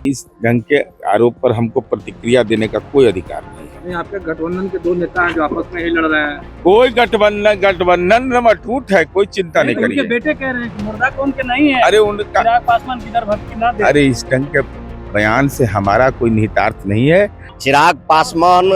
इस ढंग के आरोप पर हमको प्रतिक्रिया देने का कोई अधिकार नहीं है। नहीं, आपके गठबंधन के दो नेता हैं जो आपस में ही लड़ रहे हैं। कोई गठबंधन अटूट है, कोई चिंता नहीं उनके करिए। बेटे कह रहे हैं कि मुर्दा कौन के नहीं है। अरे उनका चिराग पासवान किधर भक्ति ना दे। अरे इस ढंग के बयान से हमारा कोई निहितार्थ नहीं है। चिराग पासवान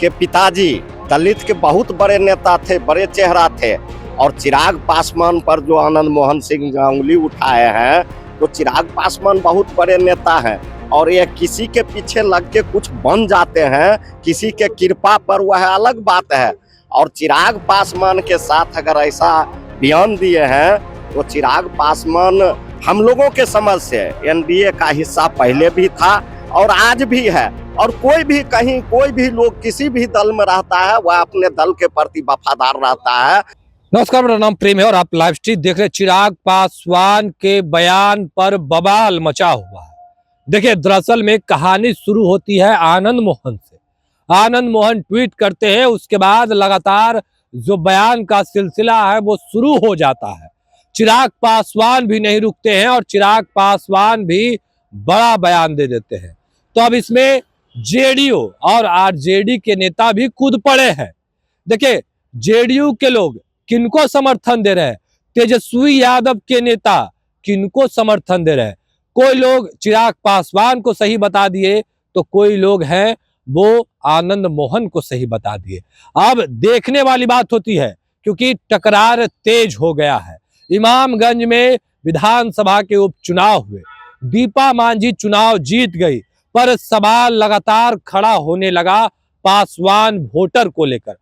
के पिताजी दलित के बहुत बड़े नेता थे, बड़े चेहरा थे, और चिराग पासवान पर जो आनंद मोहन सिंह उंगली उठाए हैं, तो चिराग पासवान बहुत बड़े नेता हैं और ये किसी के पीछे लग के कुछ बन जाते हैं, किसी के कृपा पर वह अलग बात है। और चिराग पासवान के साथ अगर ऐसा बयान दिए हैं तो चिराग पासवान हम लोगों के समझ से एनडीए का हिस्सा पहले भी था और आज भी है, और कोई भी कहीं कोई भी लोग किसी भी दल में रहता है वह अपने दल के प्रति वफादार रहता है। नमस्कार, मेरा नाम प्रेम है और आप लाइव स्ट्रीम देख रहे हैं। चिराग पासवान के बयान पर बवाल मचा हुआ है। देखिए, दरअसल में कहानी शुरू होती है आनंद मोहन से। आनंद मोहन ट्वीट करते हैं, उसके बाद लगातार जो बयान का सिलसिला है वो शुरू हो जाता है। चिराग पासवान भी नहीं रुकते हैं और चिराग पासवान भी बड़ा बयान दे देते हैं। तो अब इसमें जेडीयू और आरजेडी के नेता भी कूद पड़े हैं। देखिए, जेडीयू के लोग किनको समर्थन दे रहे हैं, तेजस्वी यादव के नेता किनको समर्थन दे रहे हैं। कोई लोग चिराग पासवान को सही बता दिए तो कोई लोग हैं वो आनंद मोहन को सही बता दिए। अब देखने वाली बात होती है, क्योंकि टकरार तेज हो गया है। इमामगंज में विधानसभा के उपचुनाव हुए, दीपा मांझी चुनाव जीत गई, पर सवाल लगातार खड़ा होने लगा पासवान वोटर को लेकर।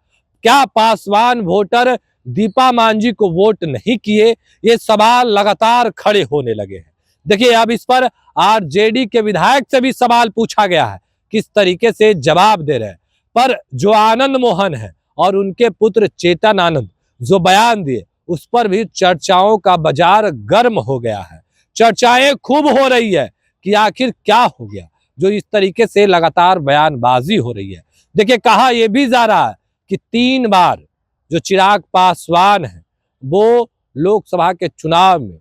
क्या पासवान वोटर दीपा मांझी को वोट नहीं किए, ये सवाल लगातार खड़े होने लगे हैं। देखिए, अब इस पर आरजेडी के विधायक से भी सवाल पूछा गया है, किस तरीके से जवाब दे रहे हैं। पर जो आनंद मोहन है और उनके पुत्र चेतन आनंद जो बयान दिए, उस पर भी चर्चाओं का बाजार गर्म हो गया है। चर्चाएं खूब हो रही है कि आखिर क्या हो गया जो इस तरीके से लगातार बयानबाजी हो रही है। देखिए, कहा यह भी जा रहा है कि 3 बार जो चिराग पासवान है वो लोकसभा के चुनाव में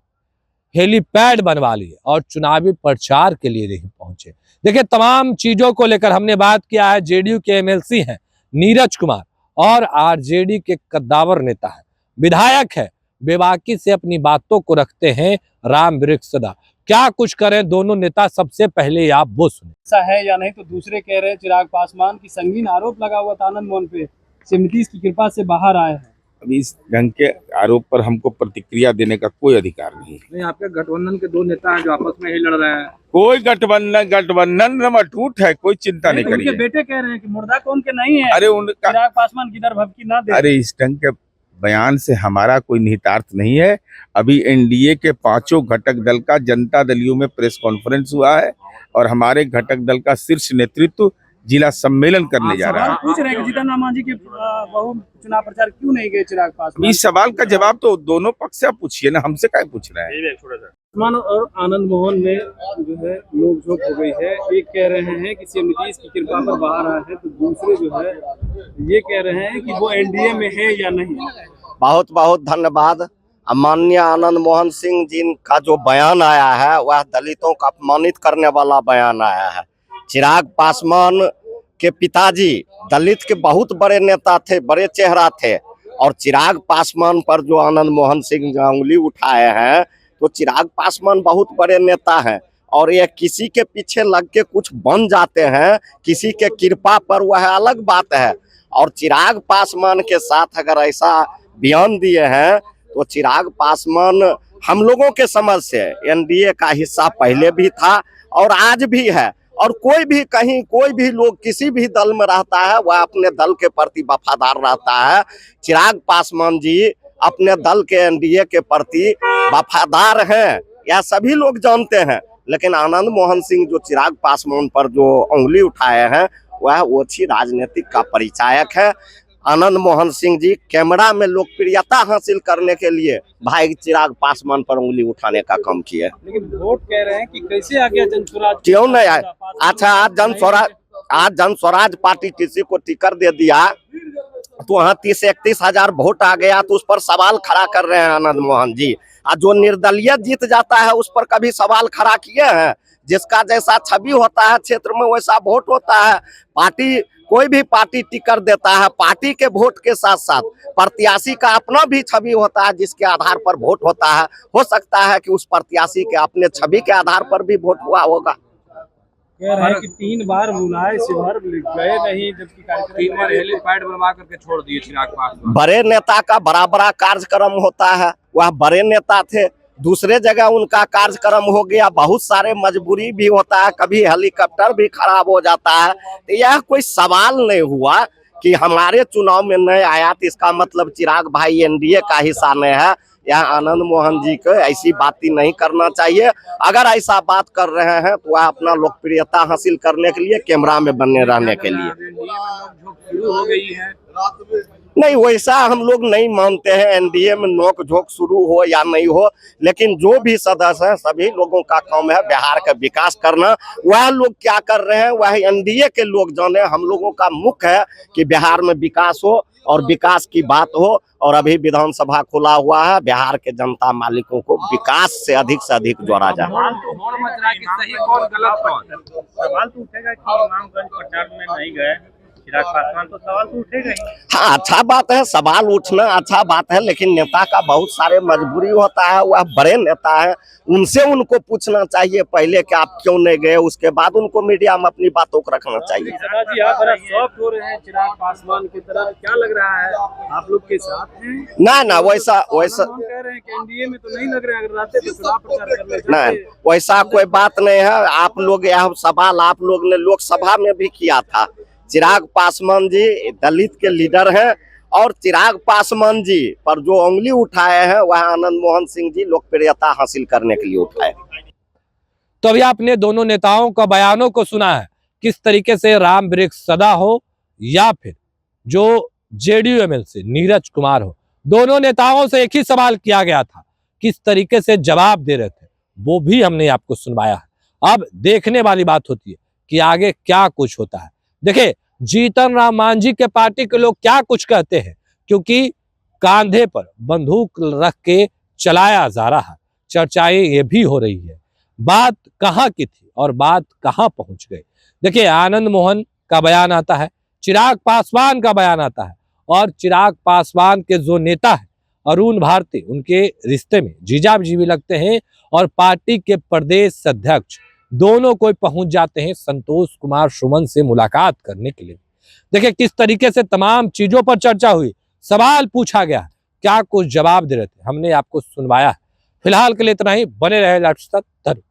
हेलीपैड बनवा लिए और चुनावी प्रचार के लिए नहीं पहुंचे। देखिए, तमाम चीजों को लेकर हमने बात किया है। जेडीयू के एमएलसी हैं नीरज कुमार और आरजेडी के कद्दावर नेता है, विधायक है, बेबाकी से अपनी बातों को रखते हैं राम वृक्ष सदा। क्या कुछ करें दोनों नेता, सबसे पहले आप वो सुने। ऐसा है या नहीं, तो दूसरे कह रहे हैं चिराग पासवान की संगीन आरोप लगा हुआ था आनंद मोहन पे, नीतीश की कृपा से बाहर आए हैं। अभी इस ढंग के आरोप पर हमको प्रतिक्रिया देने का कोई अधिकार नहीं है। नहीं, आपके गठबंधन के दो नेता हैं जो आपस में ही लड़ रहे हैं। कोई गठबंधन अटूट है, कोई चिंता नहीं उनके करिए। बेटे कह रहे हैं कि मुर्दा कौन के नहीं है। अरे उनका चिराग पासवान किधर भक्ति ना दे। अरे इस ढंग के बयान से हमारा कोई निहितार्थ नहीं है। अभी एनडीए के 5 घटक दल का जनता दलियों में प्रेस कॉन्फ्रेंस हुआ है और हमारे घटक दल का शीर्ष नेतृत्व जिला सम्मेलन करने जा रहा है। पूछ रहे हैं कि जीतन राम मांझी के बहु चुनाव प्रचार क्यों नहीं गए चिराग पासवान। इस सवाल का जवाब तो दोनों पक्ष से पूछिए ना, हमसे क्या पूछ रहे हैं। पासवान और आनंद मोहन में जो है नोकझोंक हो गई है। एक कह रहे हैं कि सीएम नीतीश की कृपा पर बाहर आए हैं, तो दूसरे जो है ये कह रहे हैं कि वो एनडीए में है या नहीं। बहुत बहुत धन्यवाद। माननीय आनंद मोहन सिंह जी का जो बयान आया है वह दलितों को अपमानित करने वाला बयान आया है। चिराग पासवान के पिताजी दलित के बहुत बड़े नेता थे, बड़े चेहरा थे, और चिराग पासवान पर जो आनंद मोहन सिंह उंगली उठाए हैं, तो चिराग पासवान बहुत बड़े नेता हैं और ये किसी के पीछे लग के कुछ बन जाते हैं, किसी के कृपा पर वह अलग बात है। और चिराग पासवान के साथ अगर ऐसा बयान दिए हैं तो चिराग पासवान हम लोगों के समझ से एनडीए का हिस्सा पहले भी था और आज भी है, और कोई भी कहीं कोई भी लोग किसी भी दल में रहता है वह अपने दल के प्रति वफादार रहता है। चिराग पासवान जी अपने दल के एनडीए के प्रति वफादार हैं, यह सभी लोग जानते हैं। लेकिन आनंद मोहन सिंह जो चिराग पासवान पर जो उंगली उठाए हैं वह ओछी राजनीतिक का परिचायक है। आनंद मोहन सिंह जी कैमरा में लोकप्रियता हासिल करने के लिए भाई चिराग पासवान पर उंगली उठाने का काम किए। लेकिन वोट कह रहे हैं कि कैसे आ गया जनस्वराज, क्यों नहीं आए। अच्छा, आज जनस्वराज पार्टी किसी को टिकट दे दिया तो वहाँ 30-31 हजार वोट आ गया, तो उस पर सवाल खड़ा कर रहे हैं आनंद मोहन जी। जो निर्दलीय जीत जाता है उस पर कभी सवाल खड़ा किए हैं। जिसका जैसा छवि होता है क्षेत्र में वैसा वोट होता है। पार्टी कोई भी पार्टी टिकट देता है, पार्टी के वोट के साथ साथ प्रत्याशी का अपना भी छवि होता है जिसके आधार पर वोट होता है। हो सकता है कि उस प्रत्याशी के अपने छवि के आधार पर भी वोट हुआ होगा। कह रहे हैं कि 3 बार बुलाए शिवहर गए नहीं, जबकि 3 बार हेलीपैड बनवा करके छोड़ दिए चिराग पासवान। बड़े नेता का बड़ा बड़ा कार्यक्रम होता है, वह बड़े नेता थे, दूसरे जगह उनका कार्यक्रम हो गया। बहुत सारे मजबूरी भी होता है, कभी हेलीकॉप्टर भी खराब हो जाता है। तो यह कोई सवाल नहीं हुआ कि हमारे चुनाव में नहीं आया तो इसका मतलब चिराग भाई एनडीए का हिस्सा नहीं है। यह आनंद मोहन जी को ऐसी बातें नहीं करना चाहिए। अगर ऐसा बात कर रहे हैं तो वह अपना लोकप्रियता हासिल करने के लिए, कैमरा में बने रहने के लिए। शुरू हो गई है। नहीं, वैसा हम लोग नहीं मानते हैं। एनडीए में नोक झोंक शुरू हो या नहीं हो, लेकिन जो भी सदस्य हैं सभी लोगों का काम है बिहार का विकास करना। वह लोग क्या कर रहे हैं वह एनडीए के लोग जाने। हम लोगों का मुख्य है कि बिहार में विकास हो और विकास की बात हो। और अभी विधानसभा खुला हुआ है, बिहार के जनता मालिकों को विकास से अधिक जोड़ा जाए। सवाल तो मच रहा है कि सही कौन गलत कौन। सवाल तो उठेगा कि इमामगंज प्रचार में नहीं गए चिराग पासवान, तो सवाल तो उठेगा ही। हाँ, अच्छा बात है, सवाल उठना अच्छा बात है, लेकिन नेता का बहुत सारे मजबूरी होता है। वह बड़े नेता है, उनसे उनको पूछना चाहिए पहले कि आप क्यों नहीं गए, उसके बाद उनको मीडिया में अपनी बातों को रखना चाहिए। सदा जी आप बड़ा सॉफ्ट हो रहे हैं चिराग पासवान की तरह, क्या लग रहा है आप लोग के साथ हैं? ना वैसा कह रहे हैं कि एनडीए में तो नहीं लग रहे हैं, अगर रहते तो चुनाव प्रचार कर लेते। नहीं, वैसा कोई बात नहीं है। आप लोग यह सवाल आप लोग ने लोकसभा में भी किया था। चिराग पासवान जी दलित के लीडर हैं और चिराग पासवान जी पर जो उंगली उठाए हैं वह आनंद मोहन सिंह जी लोकप्रियता हासिल करने के लिए उठाए। तो अभी आपने दोनों नेताओं का बयानों को सुना है, किस तरीके से राम वृक्ष सदा हो या फिर जो जेडीयू एमएलसी नीरज कुमार हो, दोनों नेताओं से एक ही सवाल किया गया था, किस तरीके से जवाब दे रहे थे वो भी हमने आपको सुनवाया है। अब देखने वाली बात होती है कि आगे क्या कुछ होता है। देखिए, जीतन राम मांझी के पार्टी के लोग क्या कुछ कहते हैं, क्योंकि कांधे पर बंदूक रख के चलाया जा रहा है। चर्चाएं ये भी हो रही है, बात कहां की थी और बात कहां पहुंच गई। देखिए, आनंद मोहन का बयान आता है, चिराग पासवान का बयान आता है, और चिराग पासवान के जो नेता है अरुण भारती, उनके रिश्ते में जीजा जी भी लगते हैं, और पार्टी के प्रदेश अध्यक्ष दोनों कोई पहुंच जाते हैं संतोष कुमार सुमन से मुलाकात करने के लिए। देखिए किस तरीके से तमाम चीजों पर चर्चा हुई, सवाल पूछा गया, क्या कुछ जवाब दे रहे थे, हमने आपको सुनवाया है। फिलहाल के लिए इतना ही, बने रहे लाइव तक।